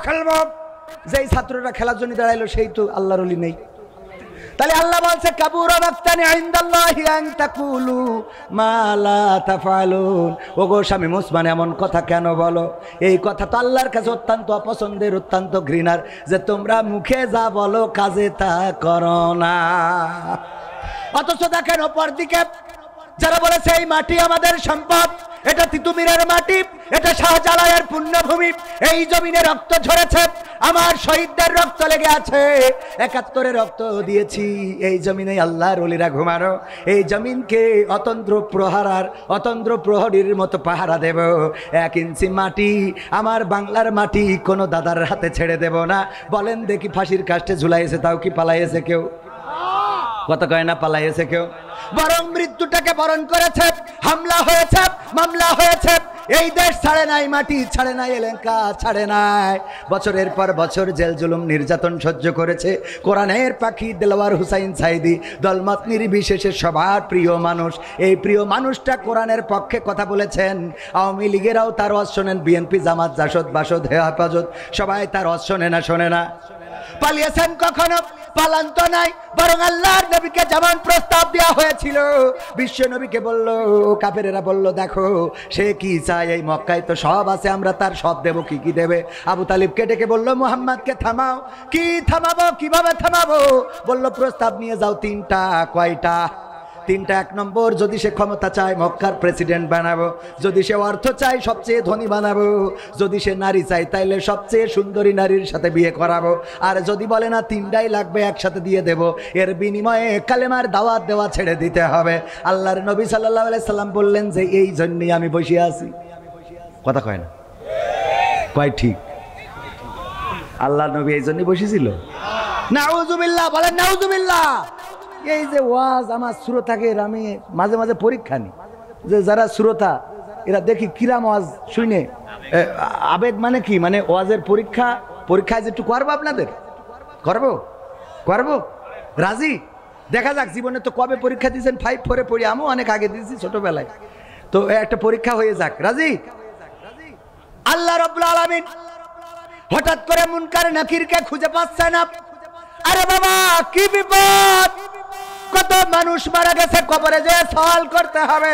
খেলবো, যেই ছাত্ররা খেলার জন্য দাঁড়াইলো সেই তো আল্লাহর ওলি নেই। তাহলে আল্লাহ বলছে কাবুরা মাকতান ইনদাল্লাহি আন তাকুলু মা লা তাফআলুন। ওগো শামীম ওসমান এমন কথা কেন বলো? এই কথা তো আল্লাহর কাছে অত্যন্ত অপছন্দের, অত্যন্ত ঘৃণার, যে তোমরা মুখে যা বলো কাজে তা করো না। অথচ দেখেন অপর দিকে যারা বলেছে এই মাটি আমাদের সম্পদ, এটা তিতুমিরের মাটি, এটা শাহজালালের পুণ্যভূমি, এই জমিনে রক্ত ঝরেছে, আমার শহীদদের রক্ত লেগে আছে, ৭১ রক্ত দিয়েছি, এই জমিনে আল্লাহর ওলিরা ঘুমানো, এই জমিনকে অতন্দ্র প্রহরীর মতো পাহারা দেব। ১ ইঞ্চি মাটি, আমার বাংলার মাটি, কোনো দাদার হাতে ছেড়ে দেব না। বলেন দেখি, ফাঁসির কাস্টে ঝুলাইছে, তাও কি পালাইছে কেউ? কথা কয় না পালাইছে কেউ? বরং মৃত্যুটাকে বরণ করেছে, হামলা হয়েছে, মামলা হয়েছে, এই দেশ ছাড়ে নাই, মাটি ছাড়ে নাই, এলাকা ছাড়ে নাই, বছরের পর বছর জেল জুলুম নির্যাতন সহ্য করেছে। কোরআনের পাখি দেলোয়ার হুসাইন সাইদি দলমত নির্বিশেষে সবার প্রিয় মানুষ, এই প্রিয় মানুষটা কোরআনের পক্ষে কথা বলেছেন। আওয়ামী লীগেরাও তার ওয়াজ শোনেন, বিএনপি জামাত জাসদ বাসদ হেফাজত সবাই তার ওয়াজ শোনে না, শোনে না? পালিয়েছেন কখনো? পালান তো নাই, বরং আল্লাহর নবীকে যেমন প্রস্তাব দেওয়া হয়েছিল, বিশ্ব নবীকে বলল, কাফেরেরা বলল দেখো সে কি চায়, এই মক্কায় তো সব আছে, আমরা তার সব দেব, কি কি দেবে? আবু তালিবকে ডেকে বলল মুহাম্মদকে থামাও। কি থামাবো, কিভাবে থামাবো? বলল প্রস্তাব নিয়ে যাও ৩টা। কয়টা? ৩টা। ১ নম্বর, যদি সে ক্ষমতা চায় মক্কার প্রেসিডেন্ট বানাবো, যদি সে অর্থ চায় সবচেয়ে ধনী বানাবো, যদি সে নারী চায় তাইলে সবচেয়ে সুন্দরী নারীর সাথে বিয়ে করাবো, আর যদি বলে না ৩টাই লাগবে একসাথে দিয়ে দেব, এর বিনিময়ে কালেমার দাওয়াত দেওয়া ছেড়ে দিতে হবে। আল্লাহর নবী সাল্লাল্লাহু আলাইহি সাল্লাম বললেন যে এই জন্যই আমি বসে আছি। কথা কয় না? কয় ঠিক? আল্লাহর নবী এই জন্যই বসেছিল? নাউজুবিল্লাহ, বলেন নাউজুবিল্লাহ। এই যে ওয়াজ আমার শ্রোতাকে আমি মাঝে মাঝে পরীক্ষা নিই, যে যারা শ্রোতা এরা দেখি কিরাম ওয়াজ শুনে আবেগ মানে কি, মানে ওয়াজের পরীক্ষায় যে একটু করবো, আপনাদের করবো রাজি? দেখা যাক, জীবনে তো কবে পরীক্ষা দিয়েছেন? 5, 4 পড়ি, আমিও অনেক আগে দিয়েছি ছোটবেলায়, তো একটা পরীক্ষা হয়ে যাক, রাজি? আল্লাহ রাব্বুল আলামিন হঠাৎ করে মুনকার নাকিরকে খুঁজে পাচ্ছে না। আরে বাবা কি বিপদ, কত মানুষ মারা গেছে, কবরে যে সওয়াল করতে হবে,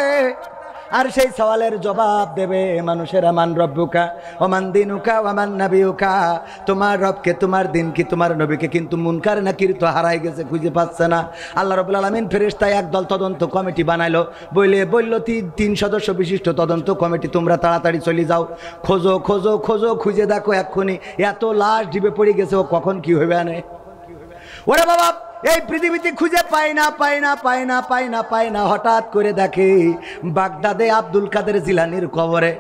আর সেই সওয়ালের জবাব দেবে মানুষেরা। মান রব্বুকা ওমান দিনুকা ওমান নাবিয়ুকা, তোমার রবকে, তোমার দিন কি, তোমার নবীকে, কিন্তু মুনকার নাকির তো হারাই গেছে, খুঁজে পাচ্ছে না। আল্লাহ রাব্বুল আলামিন ফেরেশতায় একদল তদন্ত কমিটি বানাইলো, বলল 3 সদস্য বিশিষ্ট তদন্ত কমিটি, তোমরা তাড়াতাড়ি চলে যাও, খোঁজো খোঁজো খোঁজো, খুঁজে দেখো এক্ষুনি এত লাশ ডিবে পড়ে গেছে, ও কখন কি হইবে আনে। ওরে বাবা এই পৃথিবীতে খুঁজে পায় না। হঠাৎ করে দেখে বাগদাদে আব্দুল কাদের জিলানির কবরে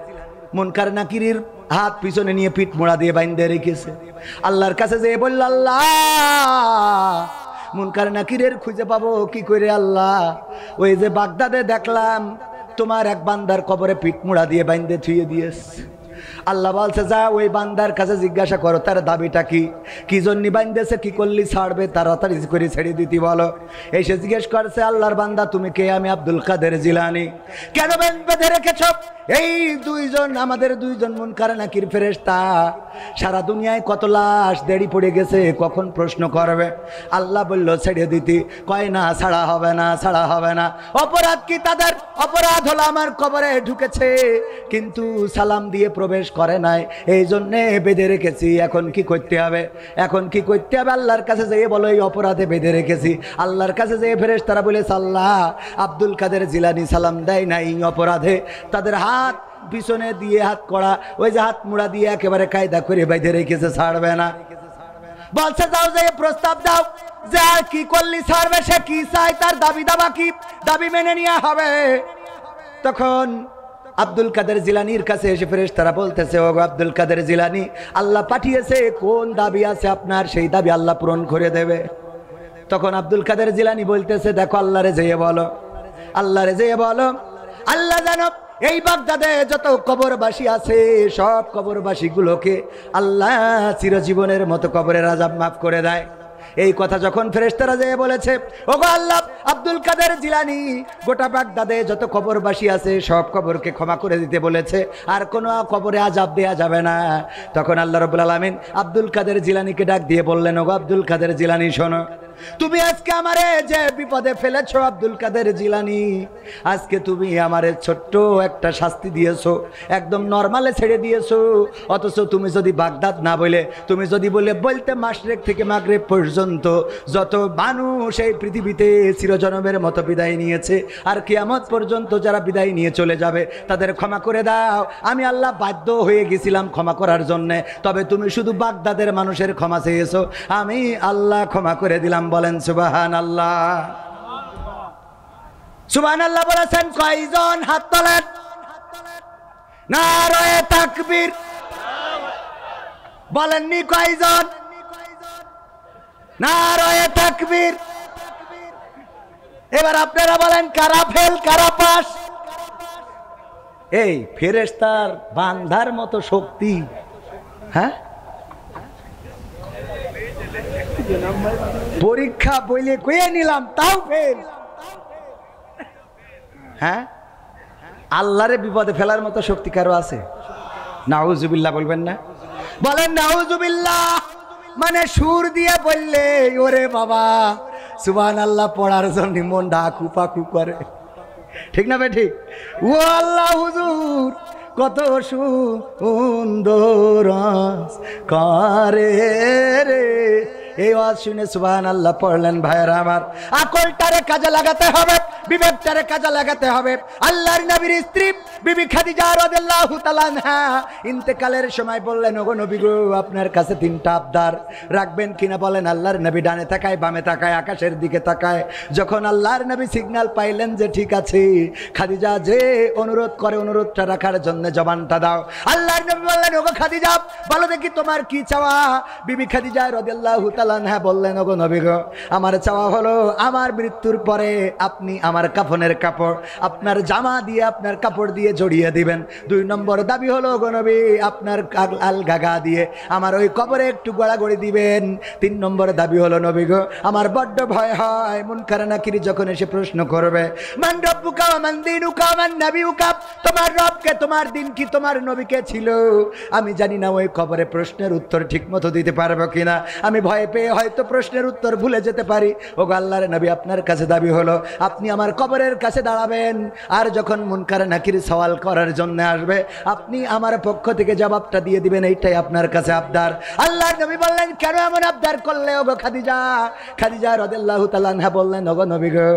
মুনকার নাকিরের হাত পিছনে নিয়ে পিঠ মোড়া দিয়ে বাইন্ধে রেখেছে। আল্লাহর কাছে যেয়ে বলল, আল্লাহ মুনকার নাকিরের খুঁজে পাবো কি করে? আল্লাহ ওই যে বাগদাদে দেখলাম তোমার এক বান্দার কবরে পিঠ মোড়া দিয়ে বাইন্ধে থুয়ে দিয়েছে। আল্লাহ বলছে যা ওই বান্দার কাছে জিজ্ঞাসা করো তার দাবিটা কি, কি জন্য বাইন্ধেছে, কি করলি ছাড়বে, তাড়াতাড়ি করে ছেড়ে দিতে বলো। এসে জিজ্ঞেস করছে, আল্লাহর বান্দা তুমি কে? আমি আব্দুল কাদের জিলানী। কেন বেঁধে রেখেছ? এই 2 জন আমাদের 2 জন মুনকার নাকির ফেরেশতা, সারা দুনিয়ায় কত লাশ দেড়ি পড়ে গেছে, কখন প্রশ্ন করবে? আল্লাহ বলল ছেড়ে দিতে, কয় না ছাড়া হবে না। অপরাধ কি তাদের? অপরাধ হলো আমার কবরে ঢুকেছে কিন্তু সালাম দিয়ে প্রবেশ করে নাই, এই জন্যে বেঁধে রেখেছি। এখন কি করতে হবে? আল্লাহর কাছে যেয়ে বলো এই অপরাধে বেঁধে রেখেছি। আল্লাহর কাছে যেয়ে ফেরেশতারা বলেছে, আল্লাহ আব্দুল কাদের জিলানী সালাম দেয় না, এই অপরাধে তাদের হাত পিছনে দিয়ে হাত করা, ওই যে হাত মুড়া দিয়ে একেবারে কায়দা করে বেঁধে রেখেছে, ছাড়বে না। বলছে যাও যে প্রস্তাব দাও যে আর কি করলি ছাড়বে, সে কি চায়, তার দাবি দাবা কি, দাবি মেনে নেওয়া হবে। তখন আব্দুল কাদের জিলানির কাছে এসে ফেরেশতারা বলতেছে, ও আব্দুল কাদের জিলানী, আল্লাহ পাঠিয়েছে, কোন দাবি আছে আপনার, সেই দাবি আল্লাহ পূরণ করে দেবে। তখন আব্দুল কাদের জিলানী বলতেছে, দেখো আল্লাহরে যেয়ে বলো, আল্লাহ জানো এই বাগদাদে যত কবরবাসী আছে সব কবরবাসীগুলোকে আল্লাহ চিরজীবনের মতো কবরের আযাব মাফ করে দেয়। এই কথা যখন ফেরেশতারা যেয়ে বলেছে, ওগো আল্লাহ, আব্দুল কাদের জিলানী গোটা বাগদাদে যত কবরবাসী আছে সব কবরকে ক্ষমা করে দিতে বলেছে, আর কোনো কবরে আযাব দেয়া যাবে না। তখন আল্লাহ রাব্বুল আলামিন আব্দুল কাদের জিলানীকে ডাক দিয়ে বললেন, ওগো আব্দুল কাদের জিলানী শোনো, তুমি আজকে আমারে যে বিপদে ফেলেছো আব্দুল কাদের জিলানী, আজকে তুমি আমারে ছোট্ট একটা শাস্তি দিয়েছো, একদম নরমালে ছেড়ে দিয়েছো। অথচ তুমি যদি বাগদাদ না বলে, তুমি যদি বলতে মাশরিক থেকে মাগরিব পর্যন্ত যত মানুষ এই পৃথিবীতে চিরজনমের মতো বিদায় নিয়েছে, আর কিয়ামত পর্যন্ত যারা বিদায় নিয়ে চলে যাবে তাদের ক্ষমা করে দাও। আমি আল্লাহ বাধ্য হয়ে গেছিলাম ক্ষমা করার জন্যে, তবে তুমি শুধু বাগদাদের মানুষের ক্ষমা চেয়েছো, আমি আল্লাহ ক্ষমা করে দিলাম। বলেন সুবহানাল্লাহ। সুবহানাল্লাহ বলেছেন কয়জন? হাত তোলেন। নারায়ে তাকবীর বলেননি কয়জন? নারায়ে তাকবীর। এবার আপনারা বলেন কারা ফেল কারা পাস? এই ফেরেশতার বান্ধার মতো শক্তি, হ্যাঁ? পরীক্ষা বইলে কয়ে নিলাম তাও ফেল, হ্যাঁ? আল্লাহরে বিপদে ফেলার মতো শক্তি কারো আছে? নাউজুবিল্লাহ বলবেন না? বলেন নাউজুবিল্লাহ। মানে সুর দিয়ে বললে ওরে বাবা সুবহানাল্লাহ পড়ার জন্য মন ডাকু পাকু করে, ঠিক না ভাই? ঠিক। ও আল্লাহ হুজুর কত সুন্দর করে রে। এই ওয়াজ শুনে সুবহানাল্লাহ পড়লেন ভাইরা আমার। আকলটারে কাজে লাগাতে হবে, বিবেকটারে কাজে লাগাতে হবে। আল্লাহর নবীর স্ত্রী বিবি খাদিজা রাদিয়াল্লাহু তাআলা আনহা ইন্তেকালের সময় বললেন, ওগো নবী গো, আপনার কাছে তিনটা আবদার রাখবেন কিনা বলেন। আল্লাহর নবী ডানে তাকায়, বামে তাকায়, আকাশের দিকে তাকায়। যখন আল্লাহর নবী সিগন্যাল পাইলেন যে ঠিক আছে, খাদিজা যে অনুরোধ করে অনুরোধটা রাখার জন্য জবানটা দাও। আল্লাহর নবী বললেন, ওগো খাদিজা বলো দেখি তোমার কি চাওয়া? বিবি খাদিজা রাদিয়াল্লাহু তাআলা আনহা বললেন, ওগো নবী গো, আমার চাওয়া হলো আমার মৃত্যুর পরে আপনি আমার কাফনের কাপড় আপনার জামা দিয়ে, আপনার কাপড় দিয়ে জড়িয়ে দিবেন। 2 নম্বর দাবি হলো ওগো নবী, আপনার আলগা গা দিয়ে আমার ওই কবরে একটু গড়াগড়ি দিবেন। 3 নম্বর দাবি হলো নবী গো, আমার বড্ড ভয় হয় মুনকার নাকির যখন এসে প্রশ্ন করবে, মান রব্বুকা ওয়া মান দীনুকা ওয়া মান নাবিয়ুকা, তোমার রব কে, তোমার দিন কি, তোমার নবী কে ছিল? আমি জানি না ওই কবরে প্রশ্নের উত্তর ঠিক মতো দিতে পারবো কিনা, আমি ভয় পেয়ে হয়তো প্রশ্নের উত্তর ভুলে যেতে পারি। ওগো আল্লাহর নবী, আপনার কাছে দাবি হলো আপনি আমার কবরের কাছে দাঁড়াবেন, আর যখন মুনকার নাকির সওয়াল করার জন্য আসবে আপনি আমার পক্ষ থেকে জবাবটা দিয়ে দিবেন, এইটাই আপনার কাছে আবদার। আল্লাহর নবী বললেন, কেন এমন আবদার করলে ওগো খাদিজা? খাদিজা রাদিয়াল্লাহু তাআলা আনহা বললেন, ওগো নবী গো,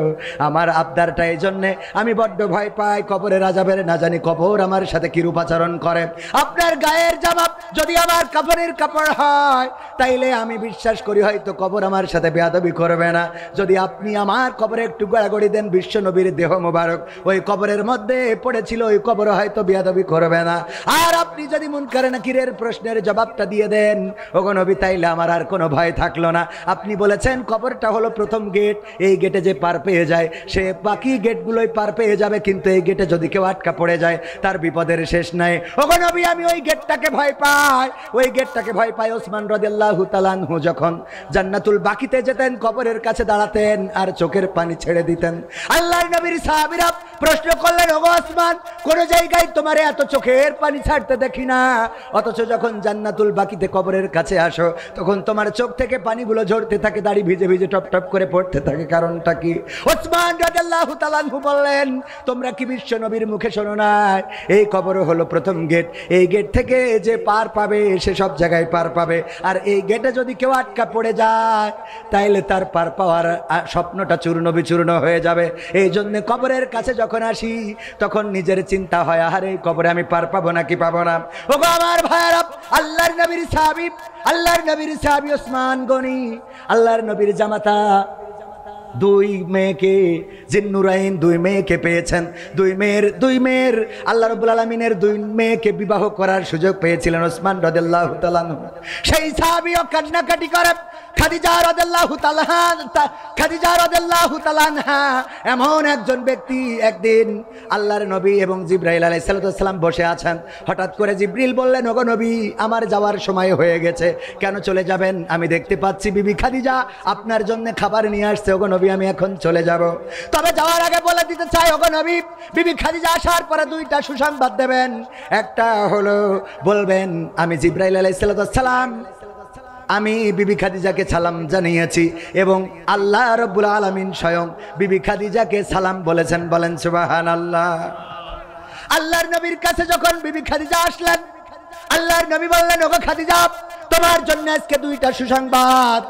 আমার আবদারটা এই জন্যে আমি বড্ড ভয় পাই কবরের আযাবের, না জানি কবর আমার সাথে কিরূপ আচরণ করে। আপনার গায়ের জামা যদি আমার কাফনের কাপড় হয় তাইলে আমি বিশ্বাস করি হয়তো কবর আমার সাথে বেয়াদবি করবে না। যদি আপনি আমার কবরে একটু গড়াগড়ি দেন, বিশ্ব নবীর দেহ মোবারক ওই কবরের মধ্যে পড়েছিল, ওই কবর হয়তো বেয়াদবি করবে না। আর আপনি যদি মুনকার নাকিরের প্রশ্নের জবাবটা দিয়ে দেন ওগো নবী, তাইলে আমার আর কোনো ভয় থাকলো না। আপনি বলেছেন কবরটা হলো প্রথম গেট, এই গেটে যে পার পেয়ে যায় সে বাকি গেটগুলোই পার পেয়ে যাবে, কিন্তু এই গেটে যদি কেউ আটকা পড়ে যায় তার বিপদের শেষ নাই। ওগো নবী, আমি ওই গেটটাকে ভয় পাই, ওই গেটটাকে ভয় পাই। ওসমান রাদিয়াল্লাহু তাআলা আনহু যখন জান্নাতুল বাকিতে যেতেন, কবরের কাছে দাঁড়াতেন আর চোখের পানি ছেড়ে দিতেন। আল্লাহর নবীর সাহাবীরা প্রশ্ন করলেন, ওগো ওসমান, কোন জায়গায় তোমার এত চোখের পানি ছাড়তে দেখি না, অথচ যখন জান্নাতুল বাকিতে কবরের কাছে আসো তখন তোমার চোখ থেকে পানিগুলো ঝরতে থাকে, দাড়ি ভিজে ভিজে টপ টপ করে পড়তে থাকে, কারণটা কি? ওসমান রাদিয়াল্লাহু তাআলা আনহু বললেন, তোমরা কি বিশ্ব নবীর মুখে শোনো না, এই কবর হলো প্রথম গেট, এই গেট থেকে যে পার পাবে সে সব জায়গায় পার পাবে, আর এই গেটে যদি কেউ আটকা পড়ে যায় তাইলে তার পার পাওয়ার স্বপ্নটা চূর্ণ বিচূর্ণ হয়ে যাবে। এই জন্য কবরের কাছে যখন আসি তখন নিজের চিন্তা হয়, আরে এই কবরে আমি পার পাবো নাকি পাবো না। ওগো আমার ভাইরা, আল্লাহর নবীর সাহাবী, আল্লাহর নবীর সাহাবী ওসমান গনি, আল্লাহর নবীর জামাতা দুই মেয়েকে, জিন্নুরাইন দুই মেয়েকে পেয়েছেন। দুই মেয়ের আল্লাহ রাব্বুল আলামিনের দুই মেয়েকে বিবাহ করার সুযোগ পেয়েছিলেন ওসমান রাদিয়াল্লাহু তাআলা আনহু। সেই সাহাবীও কান্নাকাটি করে খাদিজা রাদিয়াল্লাহু তাআলা আনহা এমন একজন ব্যক্তি। একদিন আল্লাহর নবী এবং জিবরাইল আলাইহিস সালাম বসে আছেন। হঠাৎ করে জিবরিল বললেন, ওগো নবী, আমার যাওয়ার সময় হয়ে গেছে, কেন চলে যাবেন? আমি দেখতে পাচ্ছি বিবি খাদিজা আপনার জন্য খাবার নিয়ে আসছে। ওগো নবী, আমি এখন চলে যাব। তবে যাওয়ার আগে বলে দিতে চাই, ওগো নবী, বিবি খাদিজা আসার পরে দুইটা সুসংবাদ দেবেন। একটা হলো বলবেন, আমি জিবরাইল আলাইহিস সালাম আমি বিবি খাদিজাকে সালাম জানিয়েছি এবং আল্লাহ রাব্বুল আলামিন স্বয়ং বিবি খাদিজাকে সালাম বলেছেন। বলেন সুবহানাল্লাহ। আল্লাহর নবীর কাছে যখন বিবি খাদিজা আসলেন, আল্লাহর নবী বললেন, ওগো খাদিজা, তোমার জন্য আজকে দুইটা সুসংবাদ।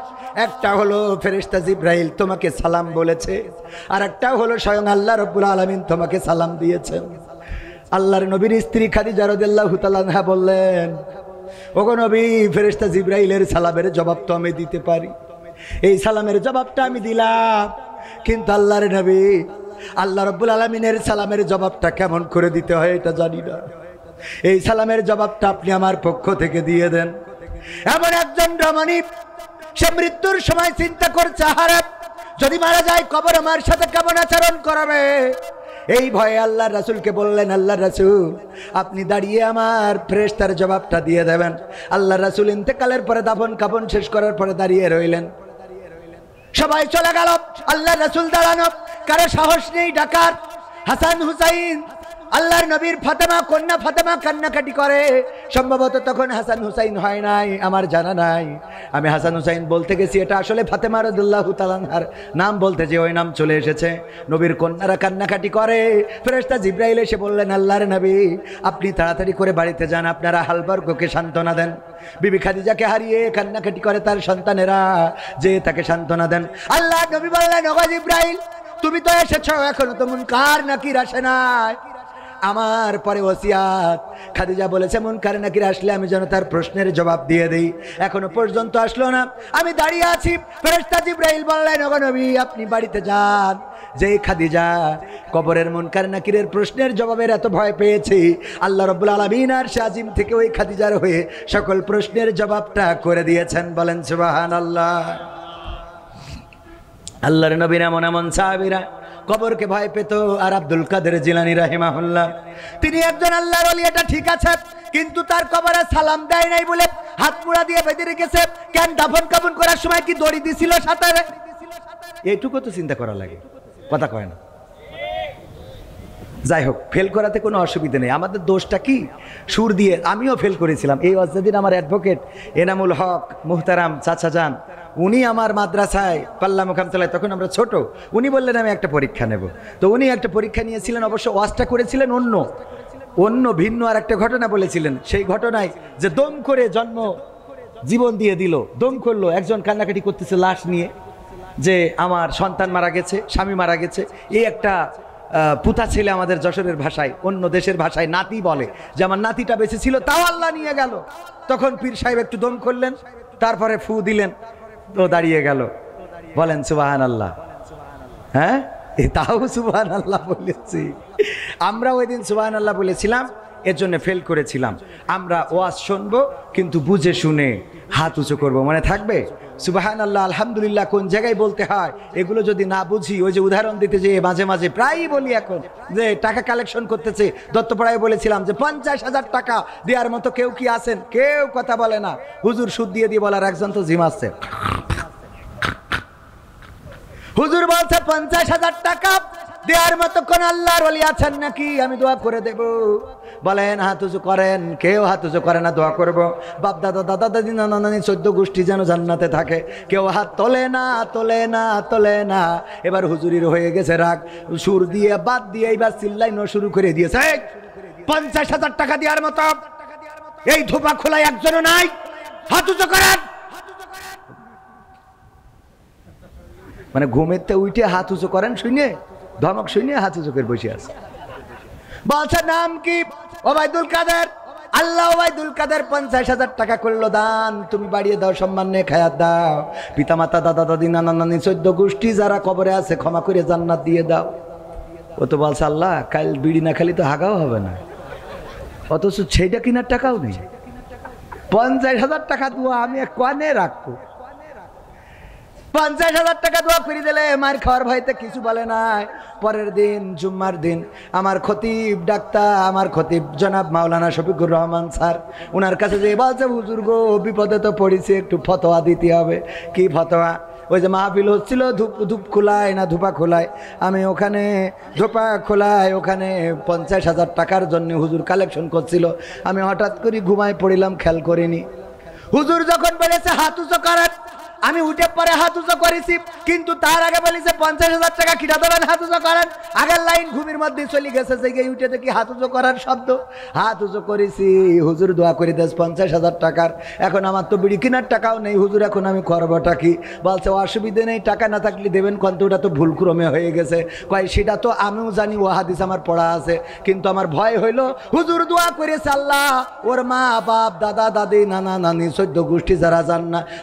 একটা হলো ফেরেশতা জিবরাইল তোমাকে সালাম বলেছে, আর একটা হলো স্বয়ং আল্লাহ রাব্বুল আলামিন তোমাকে সালাম দিয়েছেন। আল্লাহর নবীর স্ত্রী খাদিজা রাদিয়াল্লাহু তাআলা আনহা বললেন, ওগো নবী, ফেরেশতা জিবরাইলের সালামের জবাব তো আমি দিতে পারি, এই সালামের জবাবটা আমি দিলাম, কিন্তু আল্লাহর নবী, আল্লাহ রাব্বুল আলামিনের সালামের জবাবটা কেমন করে দিতে হয় এটা জানি না, এই সালামের জবাবটা আপনি আমার পক্ষ থেকে দিয়ে দেন। এমন একজন রমণী, সে মৃত্যুর সময় চিন্তা করছে, হারে যদি মারা যায় কবর আমার সাথে কেমন আচরণ করবে। এই ভয়ে আল্লাহ রাসূলকে বললেন, আল্লাহ রাসূল, আপনি দাঁড়িয়ে আমার ফেরেশতার জবাবটা দিয়ে দেবেন। আল্লাহ রাসূল ইন্তেকালের পরে দাফন কাফন শেষ করার পরে দাঁড়িয়ে রইলেন। সবাই চলে গেল, আল্লাহ রাসূল দাঁড়ানো, কারো সাহস নেই ডাকার। হাসান হুসাইন, আল্লাহর নবীর ফাতেমা, কন্যা ফাতেমা কান্নাকাটি করে। সম্ভবত তখন হাসান হুসাইন হয় নাই, আমার জানা নাই। আমি হাসান হুসাইন বলতে গেছি, এটা আসলে ফাতেমা রাদিয়াল্লাহু তাআলা আনহার নাম বলতে যে ওই নাম চলে এসেছে। নবীর কন্যারা কান্নাকাটি করে। ফেরেশতা জিবরাইল এসে বললেন, আল্লাহর নবী, আপনি তাড়াতাড়ি করে বাড়িতে যান, আপনারা হালবর্গকে সান্ত্বনা দেন। বিবি খাদিজাকে হারিয়ে কান্নাকাটি করে তার সন্তানেরা, যে তাকে সান্ত্বনা দেন। আল্লাহর নবী বললেন, ওগো জিবরাইল, তুমি তো এসেছো, এখনো তো মুনকার নাকির আসে নাই। আমার পরে ওসিয়াত, খাদিজা বলেছে মুনকার নাকির আসলে আমি যেন তার প্রশ্নের জবাব দিয়ে দেই, এখনো পর্যন্ত আসলো না, আমি দাঁড়িয়ে আছি। ফেরেশতা জিবরাইল বললেন, ওগো নবী, আপনি বাড়িতে যান। যেই খাদিজা কবরের মুনকার নাকিরের প্রশ্নের জবাবের এত ভয় পেয়েছে, আল্লাহ রাব্বুল আলামিন আরশে আজিম থেকে ওই খাদিজার হয়ে সকল প্রশ্নের জবাবটা করে দিয়েছেন। বলেন সুবহানাল্লাহ। আল্লাহর নবীর এমন এমন সাহাবীরা কবরকে ভয় পেত। আর আব্দুল কাদের জিলানী রাহিমাহুল্লাহ, তিনি একজন আল্লাহর ওলি, এটা ঠিক আছে, কিন্তু তার কবরে সালাম দেয় নাই বলে হাত মুড়া দিয়ে বেঁধে রেখেছে। কেন দাফন কাফন করার সময় কি দড়ি দিছিল সাথে? এইটুকু তো চিন্তা করা লাগে, কথা কয় না। যাই হোক, ফেল করাতে কোনো অসুবিধা নেই। আমাদের দোষটা কি? সুর দিয়ে আমিও ফেল করেছিলাম। এই যেদিন আমার অ্যাডভোকেট এনামুল হক মুহতারাম চাচা যান, উনি আমার মাদ্রাসায় পাল্লা মোকামতলায়, তখন আমরা ছোট, উনি বললেন আমি একটা পরীক্ষা নেব। তো উনি একটা পরীক্ষা নিয়েছিলেন, অবশ্য ওয়াজটা করেছিলেন অন্য ভিন্ন আর একটা ঘটনা বলেছিলেন। সেই ঘটনায় যে দম করে জীবন দিয়ে দিল, দম করলো, একজন কান্নাকাটি করতেছে লাশ নিয়ে, যে আমার সন্তান মারা গেছে, স্বামী মারা গেছে। এই একটা পুতা ছেলে, আমাদের যশোরের ভাষায়, অন্য দেশের ভাষায় নাতি বলে, যে আমার নাতিটা বেঁচে ছিল, তাও আল্লাহ নিয়ে গেল। তখন পীর সাহেব একটু দম করলেন, তারপরে ফু দিলেন, তো দাঁড়িয়ে গেল। বলেন সুবহানাল্লাহ। হ্যাঁ, তাও সুবহানাল্লাহ বলেছি। আমরা ওই দিন সুবহানাল্লাহ বলেছিলাম, এর জন্য ফেল করেছিলাম। আমরা ওয়াজ শুনবো, কিন্তু বুঝে শুনে হাত উঁচু করবো, মনে থাকবে? সুবহানাল্লাহ, আলহামদুলিল্লাহ কোন জায়গায় বলতে হয়, এগুলো যদি না বুঝি, ওই যে উদাহরণ দিতে যে মাঝে মাঝে প্রায়ই বলি, এখন যে টাকা কালেকশন করতেছে, দত্তপাড়ায় বলেছিলাম যে 50,000 টাকা দেওয়ার মতো কেউ কি আছেন? কেউ কথা বলে না। হুজুর সুদ দিয়ে বলার একজন তো জিম আছে। হুজুর বলছে 50,000 টাকা দেওয়ার মতো কোন আল্লাহর ওলি আছেন নাকি? আমি দোয়া করে দেব। বলেন হাত উঁচু করেন। কেউ হাত উঁচু করে না, দোয়া করব বাপ দাদা, দাদা দাদি, নানা নানি, 14 গোষ্ঠী যেন জান্নাতে থাকে। কেউ হাত তোলে না, তোলে না, তোলে না। এবার হুজুরির হয়ে গেছে রাগ, সুর দিয়ে বাদ দিয়ে এবার চিল্লাইনো শুরু করে দিয়েছে। 50,000 টাকা দেওয়ার মতো এই ধোপা খোলায় একজনও নাই, হাত উঁচু করেন। মানে ঘুমেতে উঠে হাত উঁচু করেন শুনে, ধমক শুনে হাত উঁচু করে বসে আছে। বলছে নাম কি? ওবায়দুল কাদের। আল্লাহ ওবায়দুল কাদের 50,000 টাকা করলো দান, তুমি বাড়িয়ে দাও, সম্মান নিয়ে খায়াত দাও, পিতামাতা দাদা দাদি নানা নানি 14 গোষ্ঠী যারা কবরে আছে ক্ষমা করে জান্নাত দিয়ে দাও। ও তো বলছে আল্লাহ কাল বিড়ি না খালি তো হাগাও হবে না, অথচ সেইটা কিনার টাকাও নেই। 50,000 টাকা দোয়া আমি কোয়ানে রাখবো। 50,000 টাকা দোয়া করে দিলে মার খাওয়ার ভয়তে কিছু বলে নাই। পরের দিন জুম্মার দিন আমার খতিব ডাক্তার, আমার খতিব জনাব মাওলানা শফিকুর রহমান স্যার, ওনার কাছে যে বলছে হুজুর গো বিপদে তো পড়েছি, একটু ফতোয়া দিতে হবে। কি ফতোয়া? ওই যে মাহফিল হচ্ছিল ধূপ খোলায় না ধূপা খোলায়, আমি ওখানে ধূপা খোলায় ওখানে 50,000 টাকার জন্য হুজুর কালেকশন করছিল। আমি হঠাৎ করে ঘুমায় পড়িলাম, খেয়াল করিনি। হুজুর যখন বলেছে হাত উঁচু করেন, আমি উঠে পরে হাত উঁচু করেছি, কিন্তু তার আগে বলেছে 50,000 টাকা কিনা দেবেন, হাত উঁচু করেন। আগের লাইন ঘুমির মধ্যে চলে গেছে, যে গিয়ে উঠে দেখি হাত উঁচু করার শব্দ। হাত উঁচু করেছি, হুজুর দোয়া করে দেশ 50,000 টাকার। এখন আমার তো বিড়ি কেনার টাকাও নেই, হুজুর এখন আমি করবোটা কি? বলছে অসুবিধে নেই, টাকা না থাকলে দেবেন, কিন্তু ওটা তো ভুলক্রমে হয়ে গেছে। কয় সেটা তো আমিও জানি, ও হাদিস আমার পড়া আছে, কিন্তু আমার ভয় হইলো। হুজুর দোয়া করেছে আল্লাহ ওর মা বাপ দাদা দাদি নানা নানি 14 গোষ্ঠী যারা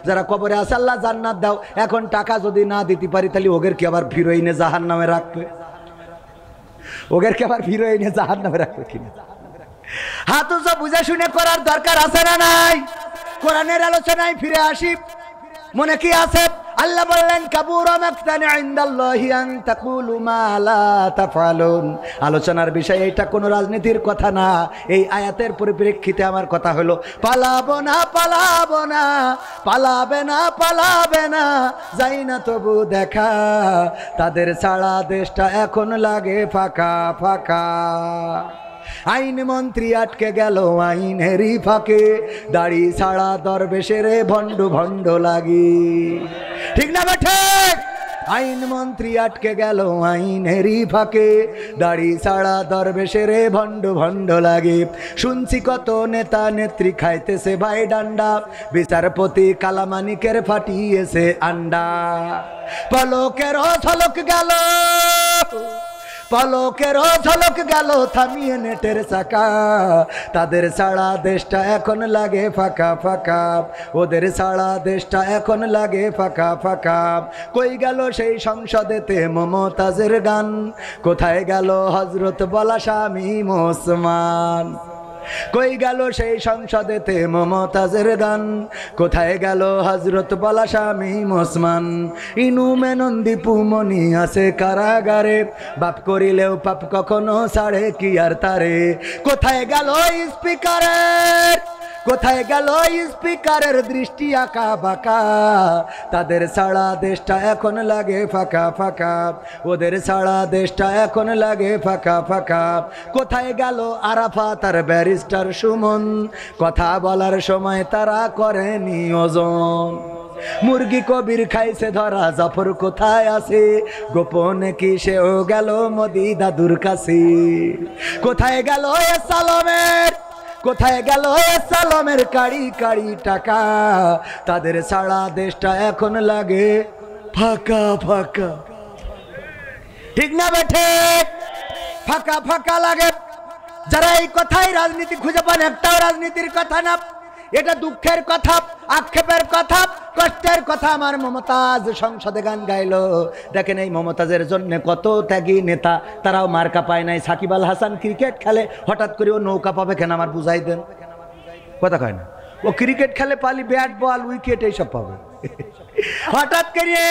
যারা কবরে আছে আল্লাহ জান্নাত দাও। এখন টাকা যদি না দিতে পারি তাহলে ওদের কি আবার ফিরোইনে জাহান্নামে রাখবে? ওদের কি আবার ফিরোইনে জাহান্নামে রাখবে কিনা? হাত উঁচু বুঝে শুনে করার দরকার আছে না নাই? কোরআনের আলোচনায় ফিরে আসি, মনে কি আছে? আল্লাহ বললেন কাবুরা মাকতান ইনদাল্লাহি আন তাকুলু মা লা তাফআলুন। আলোচনার বিষয় এটা কোনো রাজনীতির কথা না, এই আয়াতের পরিপ্রেক্ষিতে আমার কথা হলো পালাবো না পালাবো না, পালাবে না পালাবে না, যাই না তবু দেখা, তাদের ছাড়া দেশটা এখন লাগে ফাঁকা ফাঁকা। আইন মন্ত্রী আটকে গেল আইনেরই ফাঁকে, দাড়ি ছাড়া দরবেশের ভণ্ড ভণ্ড লাগি। ঠিক না ঠিক? আইন মন্ত্রী আটকে গেল আইনেরই ফাঁকে, দাড়ি ছাড়া দরবেশের ভণ্ড ভণ্ড লাগে। শুনছি কত নেতা নেত্রী খাইতেছে ভাই ডান্ডা, বিচারপতি কালামানিকের ফাটিয়েছে আন্ডা। পলকের ঝলক গেল, পলকের ঝলক গেল থামিয়ে নেটের চাকা, তাদের ছাড়া দেশটা এখন লাগে ফাঁকা ফাঁকা, ওদের ছাড়া দেশটা এখন লাগে ফাঁকা ফাঁকা। কই গেল সেই সংসদেতে মমতাজের গান, কোথায় গেল হজরত বলা শামীম ওসমান? কই গেল সেই সংসদেতে মমতাজের গান, কোথায় গেল হজরত বলা শামীম ওসমান? ইনু মেনন দীপু মনি আছে কারাগারে, বাপ করিলেও পাপ কখনো ছাড়ে কি আর তারে? কোথায় গেল স্পিকারের, কোথায় গেল স্পিকারের দৃষ্টি আঁকা বাঁকা, তাদের ছাড়া দেশটা এখন লাগে ফাঁকা ফাঁকা, ওদের ছাড়া দেশটা এখন লাগে ফাঁকা ফাঁকা। কোথায় গেল আরাফাত আর ব্যারিস্টার সুমন, কথা বলার সময় তারা করে নিয়োজন? মুরগি কবির খাইছে ধরা, জাফর কোথায় আছে? গোপনে কি সেও গেল মোদি দাদুর কাছে? কোথায় গেল সালমের, কোথায় গেল সালমের কাড়ি কাড়ি টাকা, তাদের ছাড়া দেশটা এখন লাগে ফাঁকা ফাঁকা। ঠিক না বেঠে? ফাঁকা ফাঁকা লাগে। যারা এই কথাই রাজনীতি খুঁজে পান, একটাও রাজনীতির কথা না, এটা দুঃখের কথা, আক্ষেপের কথা, কষ্টের কথা। আমার মমতাজ সংসদে গান গাইলো, দেখেন এই মমতাজের জন্য কত ত্যাগী নেতা, তারাও মার্কা পায় নাই। সাকিব আল হাসান ক্রিকেট খেলে, হঠাৎ করে ও নৌকা পাবে কেন? আমার বুঝাই দেন। কথা কয় না, ও ক্রিকেট খেলে পালি ব্যাট বল উইকেট এইসব পাবে, হঠাৎ করে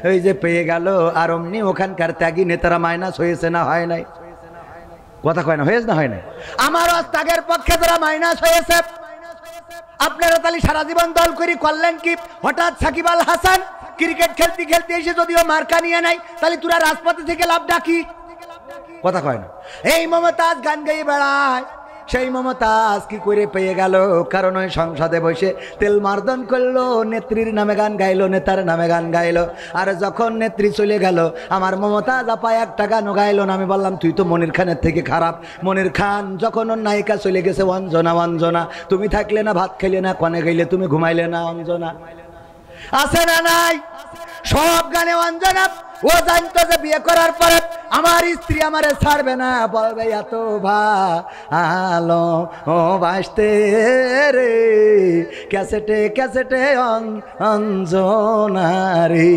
ওই যে পেয়ে গেল। আর অমনি ওখানকার ত্যাগী নেতারা মাইনাস হয়েছে না হয় নাই? কথা কয় না, হয়েছে না হয় নাই? আমার ত্যাগের পক্ষে যারা মাইনাস হয়েছে, আপনারা তাহলে সারা জীবন দল করে করলেন কি? হঠাৎ সাকিব আল হাসান ক্রিকেট খেলতে খেলতে এসে যদিও মার্কা নিয়ে নাই, তাহলে তোরা রাজপথে থেকে লাভ ডাকি? কথা কয় না। এই মমতাজ গান গাইয়ে বেড়ায়, সেই মমতাজ কি করে পেয়ে গেল? কারণ ওই সংসদে বসে তেল মার্দন করলো, নেত্রীর নামে গান গাইলো, নেতার নামে গান গাইলো। আর যখন নেত্রী চলে গেল, আমার মমতাজ আপা একটা গানও গাইলো না। আমি বললাম তুই তো মনির খানের থেকে খারাপ। মনির খান যখন ওর নায়িকা চলে গেছে, অঞ্জনা অঞ্জনা, তুমি থাকলে না ভাত খেলে না, কনে গেলে তুমি ঘুমাইলে না, অঞ্জনা আছে না নাই? সব গানে অঞ্জনা। ও জানতো যে বিয়ে করার পরে আমার স্ত্রী আমারে ছাড়বে না, বলবে এত ভালো বাসতে রে, ক্যাসেটে ক্যাসেটে অঞ্জনারে।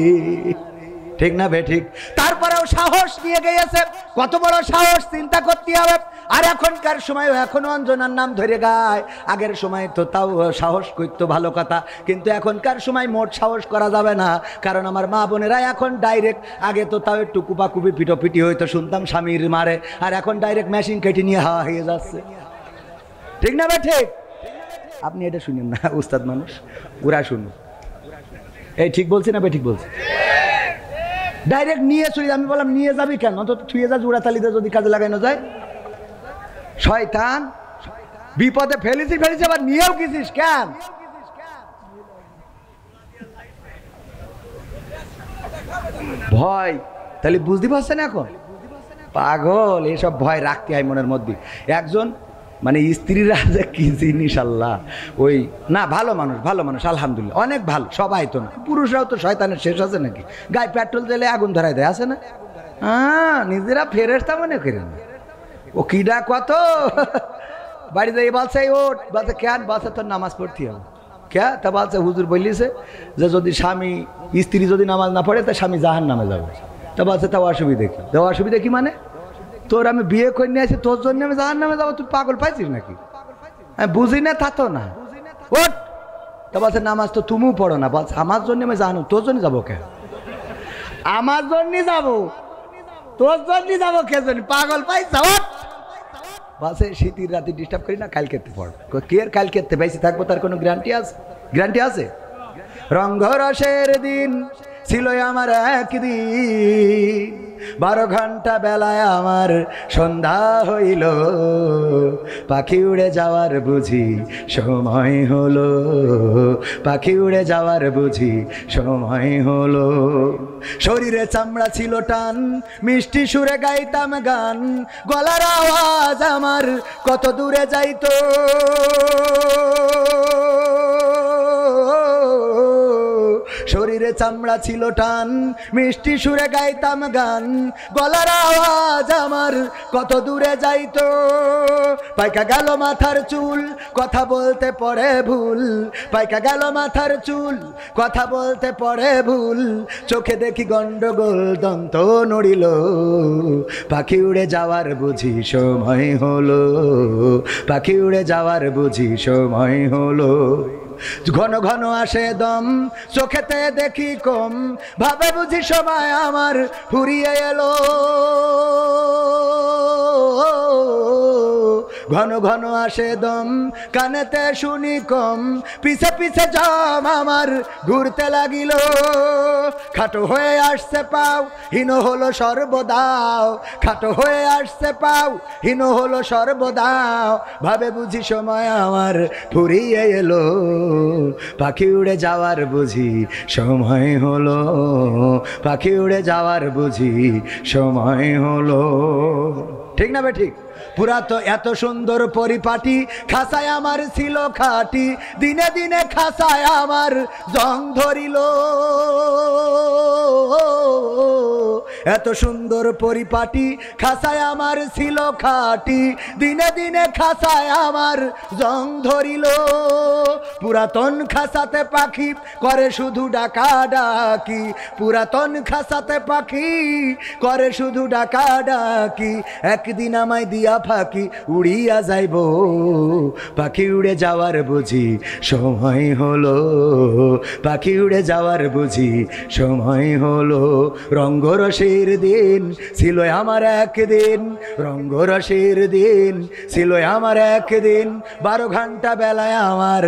ঠিক না বে ঠিক? তারপরেও সাহস নিয়ে গিয়েছে, কত বড় সাহস চিন্তা করতে হবে। আর এখনকার সময় এখনো অঞ্জনার নাম ধরে গায়, আগের সময় তো তাও সাহস করতো, ভালো কথা, কিন্তু এখনকার সময় মোট সাহস করা যাবে না, কারণ আমার মা বোনেরা এখন ডাইরেক্ট, আগে তো তাও একটু কুপাকুপি পিটোপিটি হইতো, শুনতাম স্বামীর মারে, আর এখন ডাইরেক্ট মেশিন কেটে নিয়ে হাওয়া হয়ে যাচ্ছে। ঠিক না বে ঠিক? আপনি এটা শুনুন না, উস্তাদ মানুষ, ওরা শুনুন। এই ঠিক বলছি না বে ঠিক বলছি? ডাইরেক্ট নিয়ে চলে, আমি বললাম নিয়ে যাবি কেন, অন্তত থুয়ে যা, জোড়া তালিতে যদি কাজে লাগানো যায়। শয়তান, বিপদে ফেলেছি আবার নিয়েও গেছিস কেন? ভয়, তাহলে বুঝতে পারছেন এখন? পাগল, এসব ভয় রাখতে হয় মনের মধ্যে। একজন মানে স্ত্রীরা যে কি জিনিস আল্লাহ, ওই না ভালো মানুষ, ভালো মানুষ আলহামদুলিল্লাহ, অনেক ভালো, সবাই তো না, পুরুষরাও তো শয়তানের শেষ আছে নাকি, গায়ে পেট্রোল দিলে আগুন ধরাই দেয়, আছে না? হ্যাঁ, নিজেরা ফেরেশতা মনে করেন। ও কিডা কত বাড়ি যাই বলছে, ওট বলছে কেন, বলছে তোর নামাজ পড়তে হবে। কে তা বলছে হুজুর বলিছে যে যদি স্বামী স্ত্রী যদি নামাজ না পড়ে তা স্বামী জাহান নামে যাবে। তা বলছে তাও অসুবিধা কি? তাও অসুবিধা কি মানে? তোর আমি বিয়ে করে নিয়ে আসি, তোর জন্য আমি জাহান নামে যাবো? তুই পাগল পাইছিস নাকি? আমি বুঝি না, তা তো না। ওট, তা বলছে নামাজ তো তুমিও পড়ো না। বলছে আমার জন্য আমি জানো, তোর জন্য যাবো কে? আমার জন্য যাবো, তোর জন্য যাবো কে জন্য? পাগল পাইছ? বলছে শীতের রাতে ডিস্টার্ব করি না, কালকে পড়। কে কালকে বেশি থাকবো তার কোনো গ্যারান্টি আছে? গ্যারান্টি আছে? রঙ্গরসের দিন ছিল আমার একদিন, 12 ঘন্টা বেলায় আমার সন্ধ্যা হইল, পাখি উড়ে যাওয়ার বুঝি সময় হলো, পাখি উড়ে যাওয়ার বুঝি সময় হলো। শরীরে চামড়া ছিল টান, মিষ্টি সুরে গাইতাম গান, গলার আওয়াজ আমার কত দূরে যাইতো, শরীরে চামড়া ছিল টান, মিষ্টি সুরে গাইতাম গান, গলার আওয়াজ আমার কত দূরে যাইতো। পাইকা গেল মাথার চুল, কথা বলতে পড়ে ভুল, পাইকা গেল মাথার চুল, কথা বলতে পড়ে ভুল, চোখে দেখি গন্ডগোল, দন্ত নড়িল, পাখি উড়ে যাওয়ার বুঝি সময় হলো, পাখি উড়ে যাওয়ার বুঝি সময় হলো। ঘন ঘন আসে দম, চোখেতে দেখি কম, ভাবে বুঝি সময় আমার ফুরিয়ে এলো, ঘন ঘন আসে দম, কানেতে শুনি কম, পিছে পিছে জম আমার ঘুরতে লাগিল, খাটো হয়ে আসছে পাও, হীন হলো সর্বদাও, খাটো হয়ে আসছে পাও, হীন হলো সর্বদাও, ভাবে বুঝি সময় আমার ফুরিয়ে এলো, পাখি উড়ে যাওয়ার বুঝি সময় হলো, পাখি উড়ে যাওয়ার বুঝি সময় হলো। ঠিক না বে ঠিক? পুরা তো এত সুন্দর পরিপাটি, খাসায় আমার ছিল খাটি, দিনে দিনে খাসায় আমার জং ধরিল, এত সুন্দর পরিপাটি, খাসায় আমার ছিল খাটি, দিনে দিনে খাসায় আমার জং ধরিল, পুরাতন খাসাতে পাখি করে শুধু ডাকা ডাকি, পুরাতন খাসাতে পাখি করে শুধু ডাকা ডাকি, একদিন আমায় দিয়া ফাঁকি উড়িয়া যাইব, পাখি উড়ে যাওয়ার বুঝি সময় হলো, পাখি উড়ে যাওয়ার বুঝি সময় হলো। রঙ্গরসের দিন ছিল আমার একদিন, রঙ্গরসের দিন ছিল আমার একদিন, 12 ঘন্টা বেলায় আমার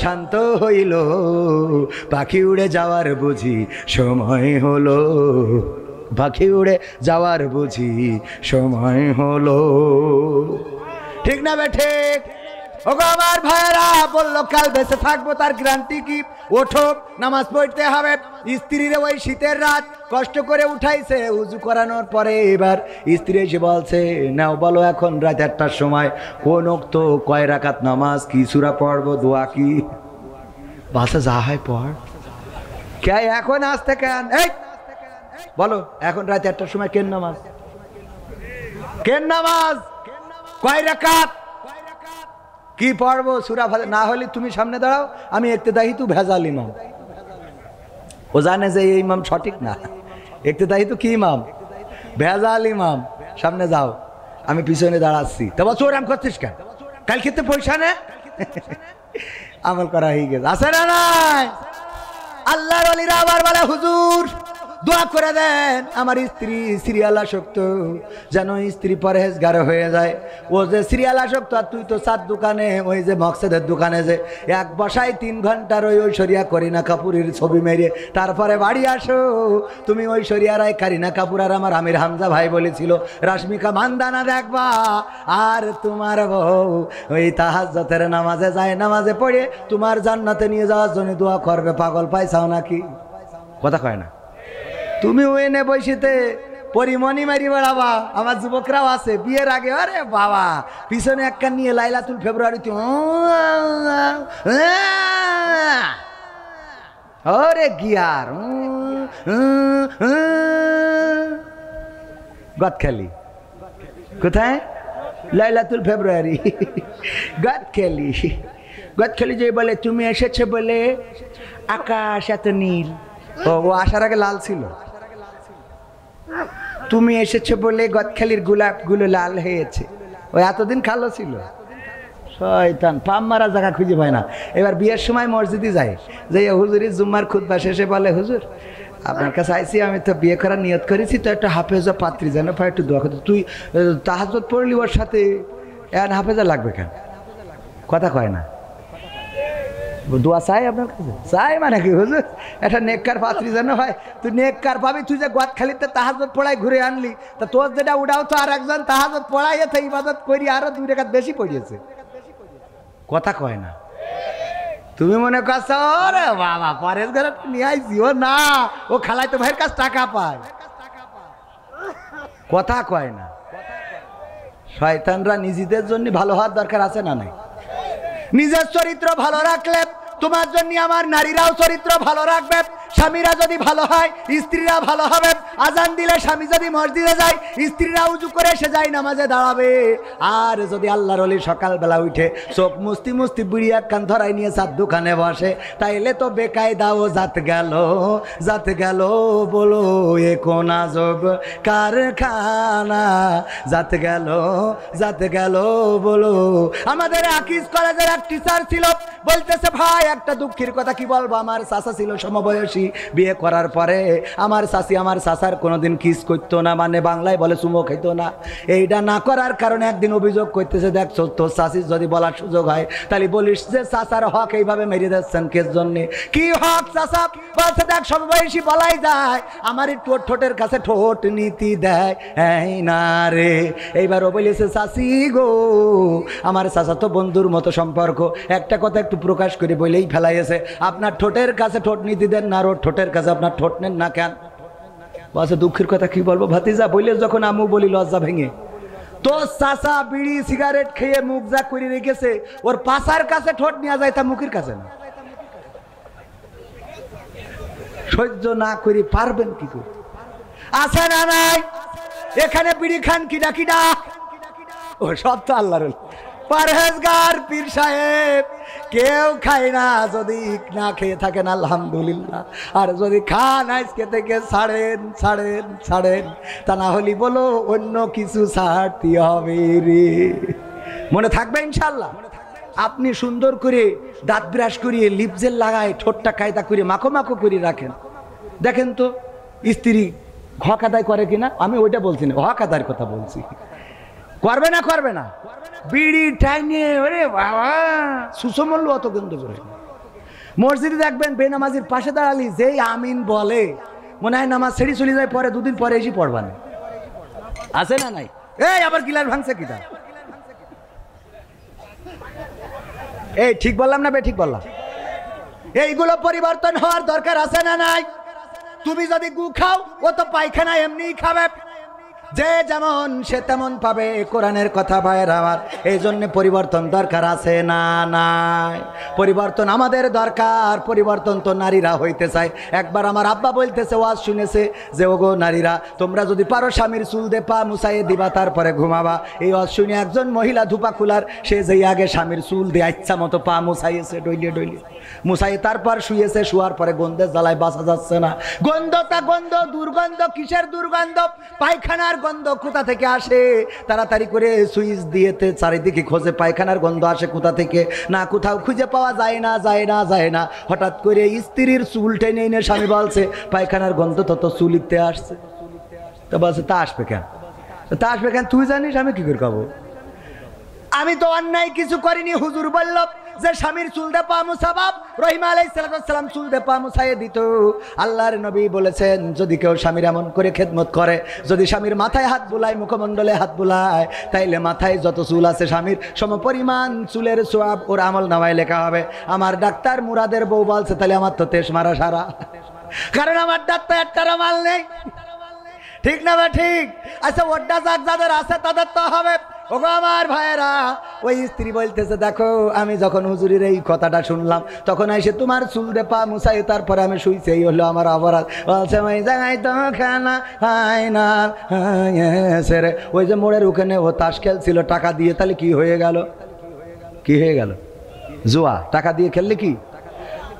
শান্ত হইল, পাখি উড়ে যাওয়ার বুঝি সময় হলো, পাখি উড়ে যাওয়ার বুঝি সময় হলো। ঠিক না বে ঠিক? ওগো আমার ভাইয়েরা, বললো কাল বেঁচে থাকবো, তার গ্যারান্টি কি? ওঠো, নামাজ পড়তে হবে। স্ত্রীর ওই শীতের রাত কষ্ট করে উঠাইছে, উজু করানোর পরে এবার স্ত্রী এসে বলছে নাও বলো এখন রাত 1টার সময় কোন ওক্ত কয় রাকাত নামাজ, কি সূরা পড়বো, দোয়া কি? বাসা যা হয় পড়, কে এখন আসতে কেন? এই বলো এখন রাত 1টার সময় কেন নামাজ? কেন নামাজ কয় রাকাত কি পড়বো সূরা ফাতিহা না হলে তুমি সামনে দাঁড়াও আমি ইক্তেদাই তু ভেজাল ইমাম ও জানে যে এই ইমাম সঠিক না ইক্তেদাই তু কি ইমাম ভেজাল ইমাম সামনে যাও আমি পিছনে দাঁড়াচ্ছি তবে চোরাম করছিস কেন কাল খেতে পয়সা নে আমল করা হয়ে গেছে আছে না নাই আল্লাহর ওলিরা আবার বলে হুজুর দোয়া করে দেন আমার স্ত্রী সিরিয়াল আসক্ত যেন স্ত্রী পরহেজগার হয়ে যায় ও যে সিরিয়াল আসক্ত আর তুই তো চার দোকানে ওই যে মকসেদের দোকানে যে এক বসায় 3 ঘন্টার ওই ঐশ্বরিয়া করিনা কাপুরের ছবি মেরে তারপরে বাড়ি আসো তুমি ঐশ্বরিয়া রায় কারিনা কাপুর আর আমার আমির হামজা ভাই বলেছিল রাশ্মিকা মান্দানা দেখবা আর তোমার বউ ওই তাহাজ্জুদের নামাজে যায় নামাজে পড়ে তোমার জান্নাতে নিয়ে যাওয়ার জন্য দোয়া করবে পাগল পাইছাও নাকি কথা কয় না তুমি ওইনে বসিতে পরিমণি মারি বেড়াবা আমার যুবকরাও আছে বিয়ের আগে আরে বাবা পিছনে একটা নিয়ে লাইলাতুল ফেব্রুয়ারিতে ওরে গিয়ার গদখালি কোথায় লাইলাতুল ফেব্রুয়ারি গদখালি যে বলে তুমি এসেছে বলে আকাশ এত নীল ও আসার আগে লাল ছিল তুমি এসেছো বলে গদখালির গোলাপগুলো লাল হয়েছে ওই এতদিন কালো ছিল শয়তান পাম মারা জায়গা খুঁজে পায় না এবার বিয়ের সময় মসজিদে যায় যে হুজুরি জুম্মার খুতবা শেষে বলে হুজুর আপনার কাছে আইসি আমি তো বিয়ে করার নিয়ত করেছি তো একটা হাফেজা পাত্রী যেন ভাই একটু দোয়া করতে তুই তাহাজ্জুদ পড়লি ওর সাথে হাফেজা লাগবে কেন কথা কয় না দোয়া চাই আপনার কাছে চাই মানে কি হুজুর একটা নেককার পাত্রী যেন হয় তুই নেককার পাবি তুই যে গদখালিতে তাহাজ্জুদ পড়াই ঘুরে আনলি তা তোর যেটা উঠাও তো আর একজন তাহাজ্জুদ পড়াইতে ইবাদত করি আরো 2 রাকাত বেশি পড়িয়েছে কথা কয় না তুমি মনে করছো রে বাবা পরের ঘরে নিয়ে আইছি ও না ও খালাই তো ভাইয়ের কাছে টাকা পায় কথা কয় না শয়তানরা নিজেদের জন্য ভালো হওয়ার দরকার আছে না নাই নিজের চরিত্র ভালো রাখলে তোমার জন্য আমার নারীরাও চরিত্র ভালো রাখবে স্বামীরা যদি ভালো হয় স্ত্রীরা ভালো হবে আজান দিলে স্বামী যদি মসজিদে যায় স্ত্রীরা উজু করে সে যায় নামাজে দাঁড়াবে আর যদি আল্লাহর ওলি সকালবেলা উঠে চোখ মুস্তি মুস্তি বুড়ি এক কান ধরাই নিয়ে চার দোকানে বসে তাইলে তো বেকায়দাও জাত গেল বলো এ কোন আজব কারখানা জাত গেল বলো আমাদের আকিজ কলেজের এক টিচার ছিল বলতেছে ভাই একটা দুঃখের কথা কি বলবো আমার চাচা ছিল সমবয়সী বিয়ে করার পরে আমার চাচি আমার চাচার কোনোদিন কিস করতো না মানে বাংলায় বলে চুমো খাইতো না এইটা না করার কারণে একদিন অভিযোগ করতেছে দেখছো তোর চাচির যদি বলার সুযোগ হয় তাহলে বলিস যে চাচার হক এইভাবে মেরে দিচ্ছেন কেস জন্যে কি হক চাচা বলছে দেখ সমবয়সী বলাই যায় আমার ঠোঁটের কাছে ঠোঁট নীতি দেয় এই না রে এইবারও বলেছে চাচি গো আমার চাচা তো বন্ধুর মতো সম্পর্ক একটা কথা একটু প্রকাশ করে বলেই ফেলাইছে আপনার ঠোঁটের কাছে ঠোঁট নীতি দেন না আর ঠোঁটের কাছে আপনার ঠোঁট নেন না কেন বলছে দুঃখের কথা কি বলবো ভাতিজা বলে যখন আমু বলি লজ্জা ভেঙে তো চাচা বিড়ি সিগারেট খেয়ে মুখ যা করে রেখেছে ওর পাশার কাছে ঠোঁট নেওয়া যায় তা মুখের কাছে না সহ্য না করে পারবেন কি করে আছে না নাই এখানে বিড়ি খান কিডা ও সব তো আল্লাহর পরহেজগার পীর সাহেব কেউ খায় না যদি না খেয়ে থাকেন আলহামদুলিল্লাহ আর যদি খান আজকে থেকে ছাড়েন তা না হলে বলো অন্য কিছু ছাড়তে হবে রে মনে থাকবে ইনশাল্লাহ আপনি সুন্দর করে দাঁত ব্রাশ করিয়ে লিপজেল লাগায় ঠোঁটটা কায়দা করে মাখো করে রাখেন দেখেন তো স্ত্রী হক আদায় করে কিনা আমি ওইটা বলছি না হক আদায়ের কথা বলছি করবে না বিড়ি টাইনে ওরে বাবা সুসমল্য অত গন্ধ করে মসজিদে দেখবেন বেনামাজির পাশে দাঁড়ালি যেই আমিন বলে মনে হয় নামাজ ছেড়ে চলে যায় পরে 2 দিন পরে এসে পড়বানে আছে না নাই এই আবার গিলার ভাঙছে কিটা এই ঠিক বললাম না ঠিক বললাম এইগুলো পরিবর্তন হওয়ার দরকার আছে না নাই তুমি যদি গু খাও ও তো পায়খানা এমনিই খাবে যে যেমন সে তেমন পাবে, কোরআনের কথা ভাইয়েরা আমার। এই জন্য পরিবর্তন দরকার আছে না নাই? পরিবর্তন আমাদের দরকার। পরিবর্তন তো নারীরা হইতে চায়। একবার আমার আব্বা বলতেছে, ওয়াজ শুনেছে যে ওগো নারীরা, তোমরা যদি পারো স্বামীর চুল দিয়ে পা মুছাইয়ে দিবা, তারপরে ঘুমাবা। এই ওয়াজ শুনে একজন মহিলা ধুপা খুলার, সে যেই আগে স্বামীর চুল দিয়ে ইচ্ছা মতো পা মুছাইয়েছে, ডইলে ডইলে মুছাই তারপর শুয়েছে। শুয়ার পরে গন্ধের জ্বালায় বাঁচা যাচ্ছে না। গন্ধটা গন্ধ, দুর্গন্ধ। কিসের দুর্গন্ধ? পায়খানার গন্ধ। কোথা থেকে আসে? তাড়াতাড়ি করে সুইচ দিয়েতে চারিদিকে খোঁজে, পায়খানার গন্ধ আসে কোথা থেকে না কোথাও খুঁজে পাওয়া যায় না, যায় না, যায় না। হঠাৎ করে স্ত্রীর চুল টেনে এনে স্বামী বলছে, পায়খানার গন্ধ তো চুলিতে আসছে। তো বলছে, তা আসবে কেন? তা আসবে কেন তুই জানিস, আমি কি করে খাবো? আমি তো অন্যায় কিছু করিনি। হুজুর বলল যে স্বামীর চুল দে পা মুছাবাব। রহিমা আলাইহিস সালাম চুল দে পা মুছাইয়ে দিত। আল্লাহর নবী বলেছেন, যদি কেউ স্বামীর এমন করে খেদমত করে, যদি স্বামীর মাথায় হাত বুলায়, মুখমণ্ডলে হাত বুলায়, তাইলে মাথায় যত চুল আছে স্বামীর সমপরিমাণ চুলের সোয়াব ওর আমল নামায় লেখা হবে। আমার ডাক্তার মুরাদের বউ বলছে, তাহলে আমার তো তেজ মারা সারা, কারণ আমার ডাক্তার একটা মাল নেই। ঠিক না বা ঠিক? আচ্ছা, ওটা যাক যাদের আছে তাদের তো হবে। ওগো আমার ভাইয়েরা, ওই স্ত্রী বলতেছে, দেখো আমি যখন হুজুরের এই কথাটা শুনলাম, তখন এসে তোমার চুল দে পা মুছাই, তারপরে আমি শুইছি, এই হলো আমার অপরাধ। বলছে, ওই জায়গায় তো খানা হয় না। রে ওই যে মোড়ের ওখানে ও তাস খেলছিল টাকা দিয়ে, তাহলে কি হয়ে গেল? কি হয়ে গেল? জুয়া। টাকা দিয়ে খেললে কি?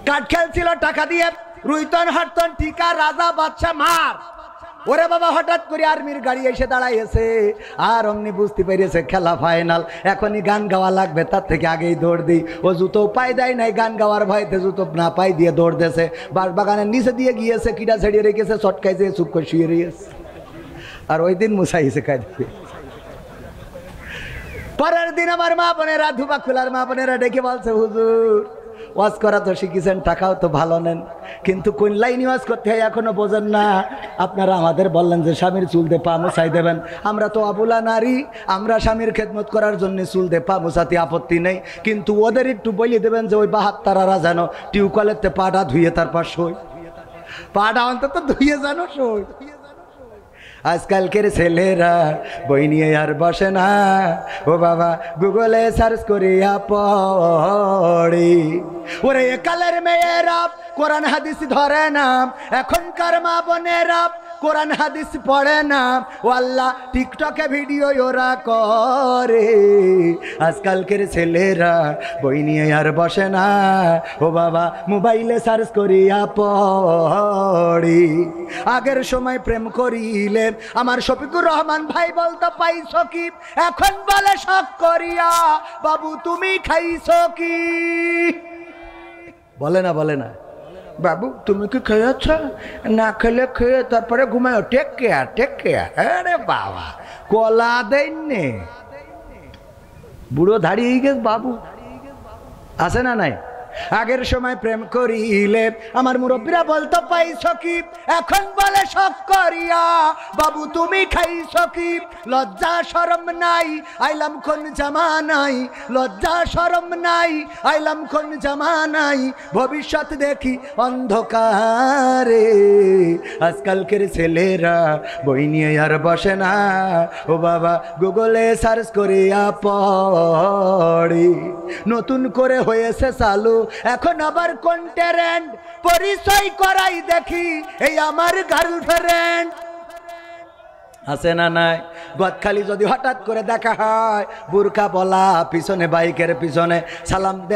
কাঠ খেলছিল টাকা দিয়ে, রুইতন হাটতন টিকা, রাজা বাদশা মার। ওরে বাবা, হঠাৎ করে আর্মির গাড়ি এসে দাঁড়াইছে, আর অমনি বুঝতে পেরেছে খেলা ফাইনাল, এখনই গান গাওয়া লাগবে, তার থেকে আগেই দৌড় দিই। ও জুতো পাই দেয় নাই, গান গাওয়ার ভয়তে জুতো না পাই দিয়ে দৌড় দিয়েছে। বাগানের নিচে দিয়ে গিয়েছে, কিডা ছেড়িয়ে রেখেছে, চটকাইছে, চুপ করে শুয়ে রয়েছে। আর ওই দিন মুছাইছে কাঁদবে। পরের দিন আমার মা বোনেরা, ধুপা খোলার মা বোনেরা ডেকে বলছে, হুজুর ওয়াজ করা তো শিখেছেন, টাকাও তো ভালো নেন, কিন্তু কোন লাইনে ওয়াজ করতে হয় এখনো বোঝেন না। আপনারা আমাদের বললেন যে স্বামীর চুল দিয়ে পা মুছাই দেবেন। আমরা তো অবলা নারী, আমরা স্বামীর খেদমত করার জন্য চুল দিয়ে পা মুছাতে আপত্তি নেই, কিন্তু ওদের একটু বলে দেবেন যে ওই বাহাত্তারারা যেন টিউবওয়েলের পাটা ধুয়ে তারপর সই, পাটা অন্তত ধুয়ে যেন সই। আজকালকের ছেলেরা বই নিয়ে আর বসে না, ও বাবা গুগলে সার্চ করিয়া পড়ি। ওরে একালের মেয়েরা কোরআন হাদিস ধরে না, এখনকার মা বোনেরা কোরআন হাদিস পড়ে না। ও আল্লাহ, টিকটকে ভিডিও ওরা করে। আজকালকের ছেলেরা বই নিয়ে আর বসে না, ও বাবা মোবাইলে সার্চ করিয়া পড়ি। আগের সময় প্রেম করিলে আমার শফিকুর রহমান ভাই বলতো পাইছো কি, এখন বলে শখ করিয়া বাবু তুমি খাইছো কি? বলে না, বলে না, বাবু তুমি কি খেয়েছ? না খেলে খেয়ে তারপরে ঘুমায়, টেক কেয়ার, টেক কেয়ার। আরে বাবা, কলা দেননি, বুড়ো দাঁড়িয়ে গেছে বাবু, আছে না নাই? আগের সময় প্রেম করিলে আমার মুরব্বীরা বলতো পাইছো কি, এখন বলে শখ করিয়া বাবু তুমি খাইছো কি? লজ্জা শরম নাই, আইলাম কোন জামানাই, লজ্জা শরম নাই, আইলাম কোন জামানাই, ভবিষ্যৎ দেখি অন্ধকারে। আজকালকের ছেলেরা বই নিয়ে আর বসে না, ও বাবা গুগলে সার্চ করিয়া পড়ি। নতুন করে হয়েছে চালু এখন আবার কোন ট্যালেন্ট, পরিচয় করাই দেখি এই আমার গার্লফ্রেন্ড। আছে না নাই? গদখালি যদি হঠাৎ করে দেখা হয়, বুরকা বলা, পিছনে বাইকের পিছনে সালাম দে।